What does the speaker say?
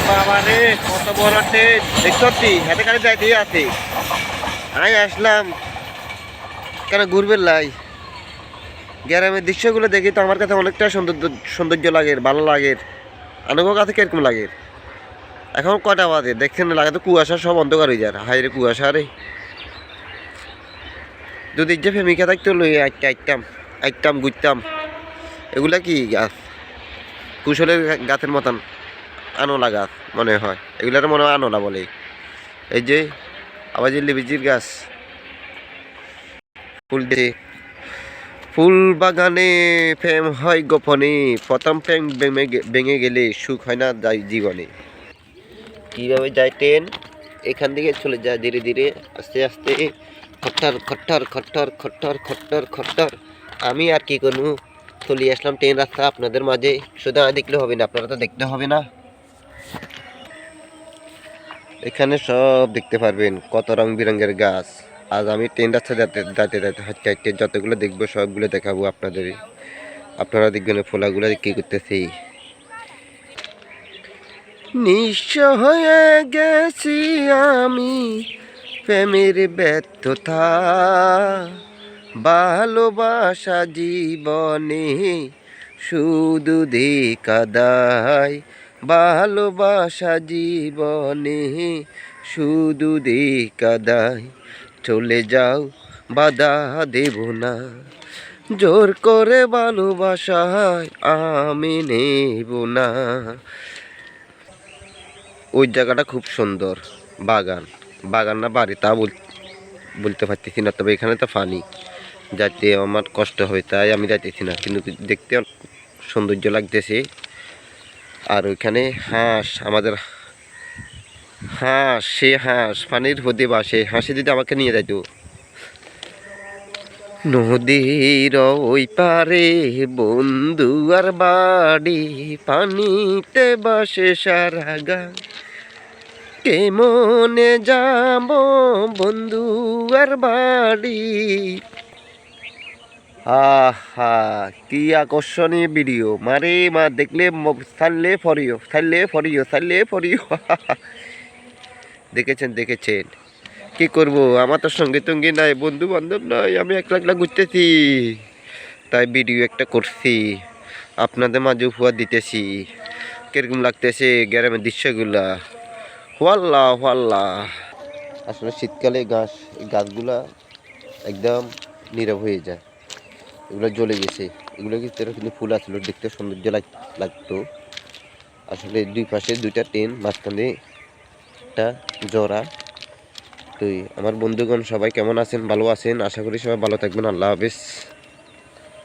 বাবা রে, কত বড় ট্রেন দেখছি, হাতে কাছে যাইতেই আছে। আমি আসলাম কেন ঘুরবে লাই, গ্রামের দৃশ্যগুলো দেখি তো আমার কাছে অনেকটা সৌন্দর্য লাগে, ভালো লাগে। আনুগো কাছে কিরকম লাগে। এখন কটা বাজে দেখছেন, লাগে তো কুয়াশা, সব অন্ধকার হয়ে যায়। হাই রে কুয়াশা রে, যদি যে ফেমিকা থাকতো লই আইতাম আইতাম ঘুরতাম। এগুলা কি গাছ, কুশলের গাছের মতন আনোলা গাছ মনে হয়, এগুলার মনে হয় আনোলা বলে। এই যে আবার যে লিবিজির গাছ, ফুল দিয়ে ফুল বাগানে প্রেম হয় গোপনে, প্রথম প্রেম ভেঙে গেলে সুখ হয় না যায় জীবনে। কীভাবে যায় ট্রেন, এখান থেকে চলে যায় ধীরে ধীরে, আস্তে আস্তে, খট্টার খট্টার খট্টার খট্টার খট্টার খট্টার। আমি আর কি করবো, চলে আসলাম ট্রেন রাস্তা আপনাদের মাঝে। শুধু আমি দেখলে হবে না, আপনারা তো দেখতে হবে না। এখানে সব দেখতে পারবেন, কত রং বেরঙের গাছ। আজ আমি ট্রেন রাস্তা যাতে হাঁটতে হাঁটতে যতগুলো দেখবো সবগুলো দেখাবো আপনাদের। আপনারা দেখবেন ফোলাগুলো কি করতেছি। নিঃস্ব হয়ে গেছি আমি, প্রেমের ব্যর্থতা, ভালোবাসা জীবনে শুধু দেখা দায়, ভালোবাসা জীবনে শুধু দেখা দায়। চলে যাও বাধা দেব না, জোর করে ভালোবাসায় আমি নেব না। ওই জায়গাটা খুব সুন্দর, বাগান, বাগান না বাড়ি তা বলতে পারতেছি না, তবে এখানে তো ফানি যাইতে আমার কষ্ট হয়, তাই আমি যাইতেছি না, কিন্তু দেখতে সৌন্দর্য লাগতেছে। আর ওইখানে হাঁস, আমাদের হাঁস, সে হাঁস পানির হতে বাসে, হাঁসে যদি আমাকে নিয়ে যাইত। নদীর ওই পারে বন্ধু আর বাড়ি, পানিতে বাসে সারা গা, কেমনে যাব বন্ধু আর বাড়ি। আহা, কি আকর্ষণীয় ভিডিও, মারে মা, দেখলে ছাড়লে ফরিও, ছাড়লে ফরিও, ছাড়লে ফরিও। দেখেছেন দেখেছেন, কি করব, আমার তো সঙ্গে টঙ্গী নাই, বন্ধু বান্ধব নাই, আমি একলা একলা ঘুরতেছি, তাই ভিডিও একটা করছি, আপনাদের মাঝে উপহার দিতেছি। কিরকম লাগতেছে গ্রামের দৃশ্যগুলা, ওয়াল্লা ওয়াল্লা। আসলে শীতকালে গাছগুলা একদম নীরব হয়ে যায়, এগুলো জ্বলে গেছে। এগুলো কিন্তু ফুল আসলো, দেখতে সৌন্দর্য লাগতো। আসলে দুই পাশে দুইটা ট্রেন, মাঝখানে একটা জোড়া। তো আমার বন্ধুগণ সবাই কেমন আছেন, ভালো আছেন, আশা করি সবাই ভালো থাকবেন। আল্লাহ হাফেজ।